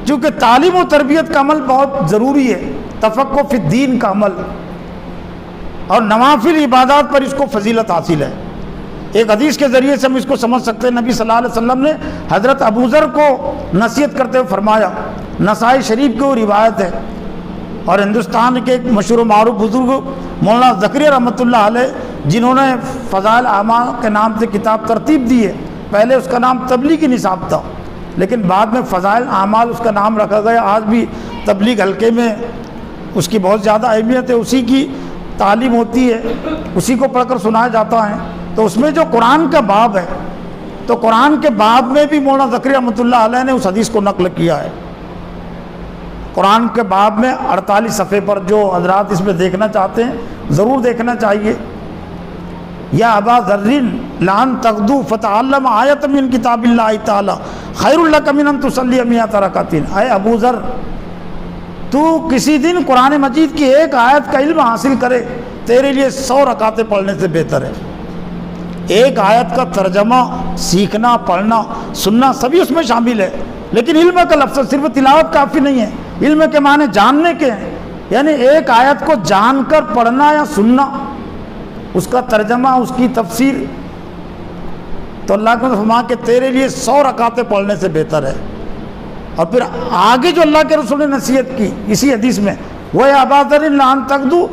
چونکہ تعلیم و تربیت کا عمل بہت ضروری ہے، تفقہ فی الدین کا عمل، اور نوافل عبادات پر اس کو فضیلت حاصل ہے۔ ایک حدیث کے ذریعے سے ہم اس کو سمجھ سکتے ہیں۔ نبی صلی اللہ علیہ وسلم نے حضرت ابوذر کو نصیحت کرتے ہوئے فرمایا، نسائی شریف کی وہ روایت ہے، اور ہندوستان کے ایک مشہور و معروف بزرگ مولانا زکریا رحمۃ اللہ علیہ، جنہوں نے فضائل اعمال کے نام سے کتاب ترتیب دی ہے، پہلے اس کا نام تبلیغی نصاب تھا، لیکن بعد میں فضائل اعمال اس کا نام رکھا گیا۔ آج بھی تبلیغ حلقے میں اس کی بہت زیادہ اہمیت ہے، اسی کی تعلیم ہوتی ہے، اسی کو پڑھ کر سنایا جاتا ہے۔ تو اس میں جو قرآن کا باب ہے، تو قرآن کے باب میں بھی مولانا زکریا رحمۃ اللہ علیہ نے اس حدیث کو نقل کیا ہے۔ قرآن کے باب میں 48 صفحے پر، جو حضرات اس میں دیکھنا چاہتے ہیں ضرور دیکھنا چاہیے۔ یا ابا ذر لان تغدو فتعلم آیۃ من کتاب اللہ تعالی خیر لک من ان تصلی 100 رکعۃ۔ اے ابو ذر، تو کسی دن قرآن مجید کی ایک آیت کا علم حاصل کرے، تیرے لیے 100 رکعتیں پڑھنے سے بہتر ہے۔ ایک آیت کا ترجمہ سیکھنا، پڑھنا، سننا سبھی اس میں شامل ہے، لیکن علم کا لفظ صرف تلاوت کافی نہیں ہے، علم کے معنی جاننے کے ہیں، یعنی ایک آیت کو جان کر پڑھنا یا سننا، اس کا ترجمہ، اس کی تفسیر۔ تو اللہ کو فرما کہ تیرے لیے 100 رکعتیں پڑھنے سے بہتر ہے۔ اور پھر آگے جو اللہ کے رسول نے نصیحت کی اسی حدیث میں، وہ ابا ذر لان تغدو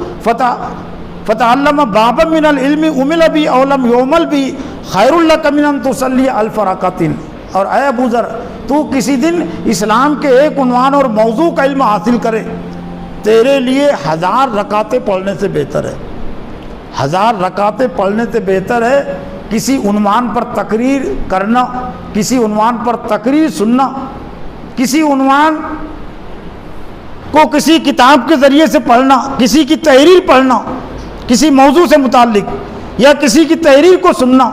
فتعلم بابا من العلم عمل بھی او لم یعمل بھی خیر لک من ان تصلی 1000 رکعۃ۔ اور اے ابو ذر، تو کسی دن اسلام کے ایک عنوان اور موضوع کا علم حاصل کرے، تیرے لیے 1000 رکعتیں پڑھنے سے بہتر ہے۔ 1000 رکعتیں پڑھنے سے بہتر ہے کسی عنوان پر تقریر کرنا، کسی عنوان پر تقریر سننا، کسی عنوان کو کسی کتاب کے ذریعے سے پڑھنا، کسی کی تحریر پڑھنا کسی موضوع سے متعلق، یا کسی کی تحریر کو سننا،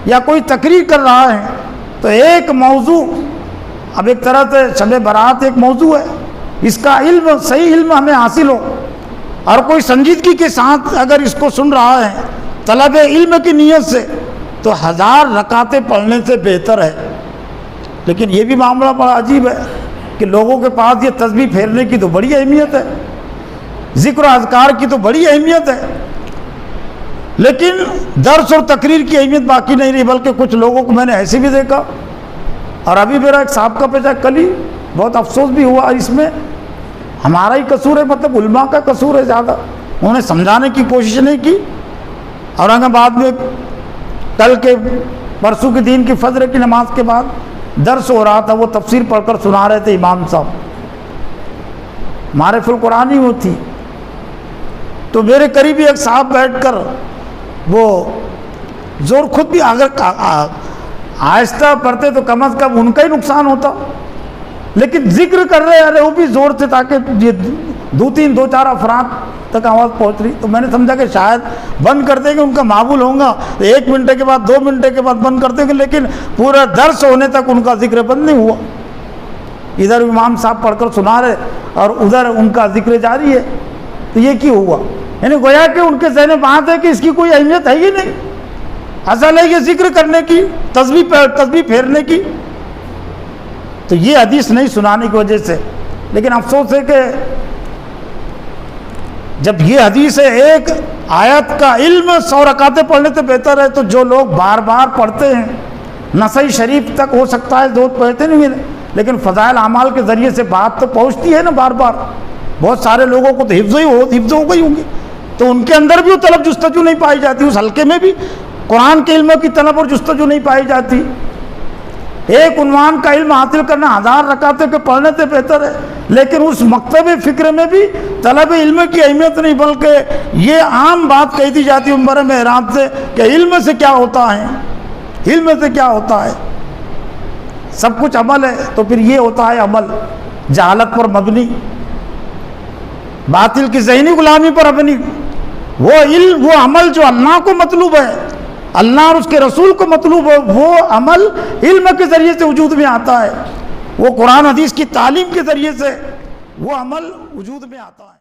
یا کوئی تقریر کر رہا ہے تو ایک موضوع، اب ایک طرح سے شب برات ایک موضوع ہے، اس کا علم، صحیح علم ہمیں حاصل ہو، اور کوئی سنجیدگی کے ساتھ اگر اس کو سن رہا ہے طلب علم کی نیت سے، تو 1000 رکعتیں پڑھنے سے بہتر ہے۔ لیکن یہ بھی معاملہ بڑا عجیب ہے کہ لوگوں کے پاس یہ تسبیح پھیرنے کی تو بڑی اہمیت ہے، ذکر و اذکار کی تو بڑی اہمیت ہے، لیکن درس اور تقریر کی اہمیت باقی نہیں رہی، بلکہ کچھ لوگوں کو میں نے ایسے بھی دیکھا، اور ابھی میرا ایک صاحب کا پیچھا کل ہی بہت افسوس بھی ہوا، اس میں ہمارا ہی قصور ہے، مطلب علماء کا قصور ہے زیادہ، انہوں نے سمجھانے کی کوشش نہیں کی۔ اورنگ آباد میں کل کے پرسوں کے دن کی فجر کی نماز کے بعد درس ہو رہا تھا، وہ تفسیر پڑھ کر سنا رہے تھے امام صاحب، معرف القرآن ہی وہ تھی، تو میرے قریبی ایک صاحب بیٹھ کر وہ زور، خود بھی اگر آہستہ پڑھتے تو کم از کم ان کا ہی نقصان ہوتا، لیکن ذکر کر رہے ارے وہ بھی زور سے، تاکہ یہ دو چار افراد تک آواز پہنچ رہی، تو میں نے سمجھا کہ شاید بند کر دیں گے، ان کا معمول ہوگا 1 منٹ کے بعد 2 منٹ کے بعد بند کر دیں گے، لیکن پورا درس ہونے تک ان کا ذکر بند نہیں ہوا۔ ادھر امام صاحب پڑھ کر سنا رہے اور ادھر ان کا ذکر جاری ہے، تو یہ کیوں ہوا؟ یعنی گویا کہ ان کے ذہن میں بات ہے کہ اس کی کوئی اہمیت ہے ہی نہیں، اصل ہے یہ ذکر کرنے کی، تسبیح پھیرنے کی، تو یہ حدیث نہیں سنانے کی وجہ سے۔ لیکن افسوس ہے کہ جب یہ حدیث ہے ایک آیت کا علم 100 رکعتیں پڑھنے سے بہتر ہے، تو جو لوگ بار بار پڑھتے ہیں، نسائی شریف تک ہو سکتا ہے دوست پڑھتے نہیں، لیکن فضائل اعمال کے ذریعے سے بات تو پہنچتی ہے نا بار بار، بہت سارے لوگوں کو تو حفظ ہو گئی ہوں گی، تو ان کے اندر بھی وہ طلب جستجو نہیں پائی جاتی، اس حلقے میں بھی قرآن کے علم کی طلب اور جستجو نہیں پائی جاتی۔ ایک عنوان کا علم حاصل کرنا 1000 رکعتیں کے پڑھنے سے بہتر ہے، لیکن اس مکتب فکر میں بھی طلب علم کی اہمیت نہیں، بلکہ یہ عام بات کہی دی جاتی منبر محراب سے کہ علم سے کیا ہوتا ہے، علم سے کیا ہوتا ہے، سب کچھ عمل ہے، تو پھر یہ ہوتا ہے عمل جہالت پر مبنی، باطل کی ذہنی غلامی پر مبنی۔ وہ علم، وہ عمل جو اللہ کو مطلوب ہے، اللہ اور اس کے رسول کو مطلوب ہے، وہ عمل علم کے ذریعے سے وجود میں آتا ہے، وہ قرآن حدیث کی تعلیم کے ذریعے سے وہ عمل وجود میں آتا ہے۔